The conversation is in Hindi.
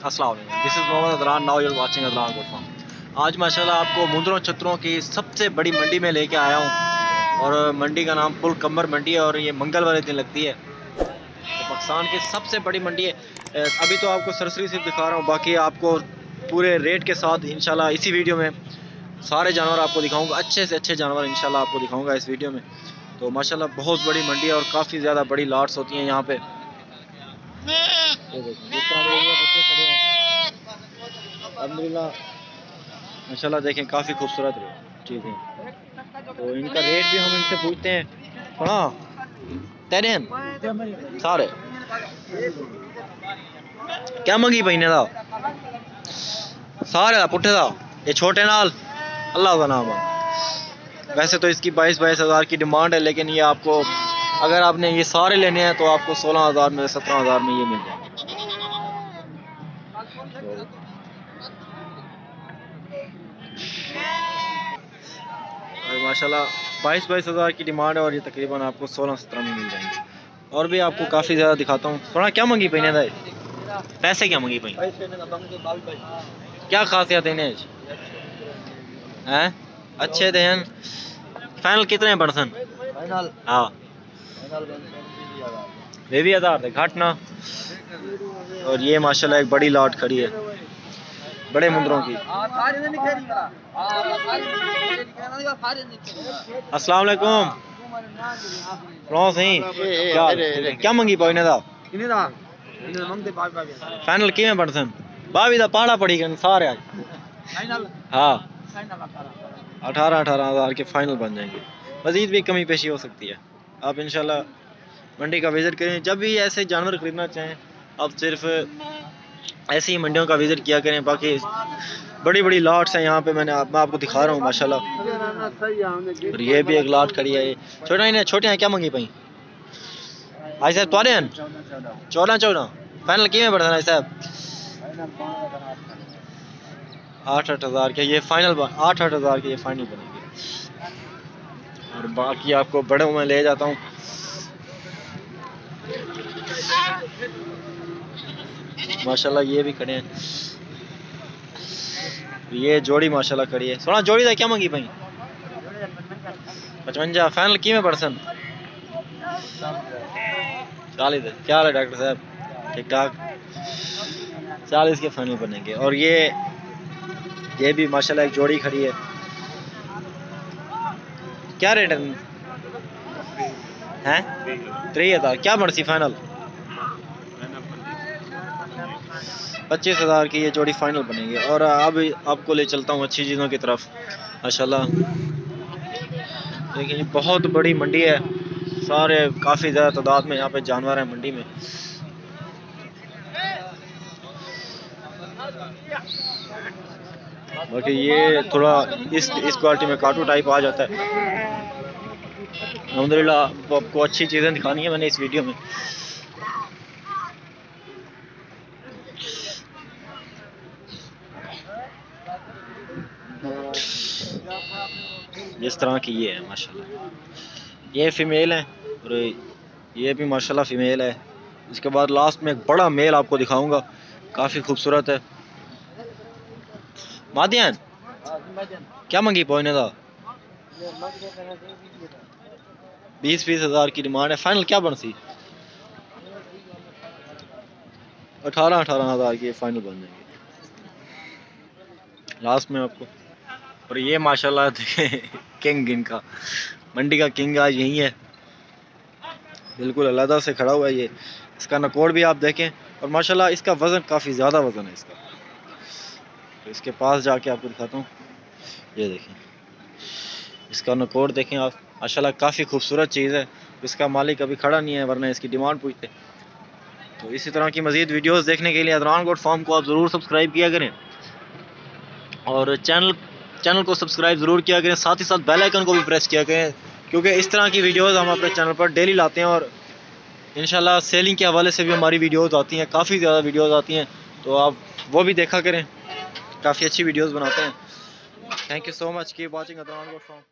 अस्सलाम वालेकुम, this is Mohammad Adran, now you are watching Adran goat farm. आज माशाल्लाह आपको मुंदरों छतरों की सबसे बड़ी मंडी में लेके आया हूँ और मंडी का नाम पुल कमर मंडी है और ये मंगल वाले दिन लगती है। तो पाकिस्तान की सबसे बड़ी मंडी है। अभी तो आपको सरसरी सिर्फ दिखा रहा हूँ, बाकी आपको पूरे रेट के साथ इंशाल्लाह इसी वीडियो में सारे जानवर आपको दिखाऊंगा, अच्छे से अच्छे जानवर इंशाल्लाह आपको दिखाऊंगा इस वीडियो में। तो माशाल्लाह बहुत बड़ी मंडी है और काफ़ी ज़्यादा बड़ी लॉट्स होती हैं यहाँ पे। अल्हम्दुलिल्लाह माशाल्लाह देखें काफ़ी खूबसूरत चीज़ें। तो इनका रेट भी हम इनसे पूछते हैं। सुना तेरे सारे क्या मंगी पईने दा सारे दा पुट्ठे दा ये छोटे नाल अल्लाह का नाम है। वैसे तो इसकी 22-22 हज़ार की डिमांड है, लेकिन ये आपको अगर आपने ये सारे लेने हैं तो आपको 16,000 में 17,000 में ये मिल जाएंगे। और माशाल्लाह 22-22 हज़ार की डिमांड है और ये तकरीबन आपको 16-17 में मिल जाएंगे। और भी आपको काफ़ी ज़्यादा दिखाता हूँ। थोड़ा क्या मंगी पई ने पैसे क्या मंगी पई, क्या खासियत है इन्हें हैं? अच्छे देन फाइनल कितने परसेंट? हाँ वे भी हज़ार घाट ना। और ये माशाल्लाह एक बड़ी लॉट खड़ी है बड़े मुंदरों की। अस्सलाम वालेकुम, क्या मंगी पाई ने दा फाइनल किवें परसेंट? बावी दा पहाड़ा पड़ी गए सारे आज। हाँ 18-18 हज़ार के फाइनल बन जाएंगे। मजीद भी कमी पेशी हो सकती है। आप इंशाल्लाह मंडी का विज़िट करें, जब भी ऐसे जानवर खरीदना चाहें आप सिर्फ ऐसी ही मंडियों का विज़िट किया करें। बाकी बड़ी बड़ी लॉट्स हैं यहाँ पे, मैं आपको दिखा रहा हूँ माशाल्लाह। और ये भी एक लॉट खड़ी है। छोटा इन्हें छोटे हैं क्या मंगी पई भाई साहब? तोड़े हैं 14-14 फाइनल किए पड़ता भाई साहब? 8-8 हज़ार के ये फाइनल 8-8 हज़ार के ये फाइनल बनेंगे। और बाकी आपको बड़े में ले जाता हूँ। माशाल्लाह ये भी खड़े हैं। ये जोड़ी माशाल्लाह खड़ी है। सोना जोड़ी था क्या मंगी भाई? 55 फाइनल की में परसेंट 40। क्या हाल है डॉक्टर साहब? ठीक ठाक 40 के फाइनल बनेंगे। और ये भी माशाल्लाह एक जोड़ी खड़ी है। क्या रेट है? 3000 क्या बढ़ती फाइनल? 25 हज़ार की ये जोड़ी फाइनल बनेगी। और अब आपको ले चलता हूँ अच्छी चीज़ों की तरफ। माशाल्लाह देखिए बहुत बड़ी मंडी है, सारे काफ़ी ज़्यादा तादाद में यहाँ पे जानवर हैं मंडी में। बाकी ये थोड़ा इस क्वालिटी में काटू टाइप आ जाता है। अल्हम्दुलिल्लाह आपको अच्छी चीज़ें दिखानी है मैंने इस वीडियो में। इस तरह की ये है माशाल्लाह, ये फीमेल है और ये भी माशाल्लाह फीमेल है। इसके बाद लास्ट में एक बड़ा मेल आपको दिखाऊंगा, काफ़ी खूबसूरत है। मादियान क्या मंगी पहुँचने का? 20-20 हज़ार की डिमांड है। फाइनल क्या बन सी? 18-18 हज़ार की फाइनल बन जाएंगे लास्ट में आपको। और ये माशाल्लाह किंग इनका मंडी का किंग आज यही है, बिल्कुल अलग से खड़ा हुआ है ये। इसका नकोड़ भी आप देखें और माशाल्लाह इसका वज़न काफ़ी ज़्यादा वज़न है इसका। तो इसके पास जाके आपको दिखाता हूँ, ये देखें इसका नकोड़ देखें आप, माशाल्लाह काफ़ी खूबसूरत चीज़ है। इसका मालिक अभी खड़ा नहीं है वरना इसकी डिमांड पूछते। तो इसी तरह की मज़ीद वीडियोस देखने के लिए अदरान गोट फार्म को आप ज़रूर सब्सक्राइब किया करें और चैनल को सब्सक्राइब ज़रूर किया करें, साथ ही साथ बेल आइकन को भी प्रेस किया करें, क्योंकि इस तरह की वीडियोस हम अपने चैनल पर डेली लाते हैं। और इंशाल्लाह सेलिंग के हवाले से भी हमारी वीडियोस आती हैं, काफ़ी ज़्यादा वीडियोस आती हैं, तो आप वो भी देखा करें, काफ़ी अच्छी वीडियोस बनाते हैं। Thank you so much, keep watching Adran goat farm.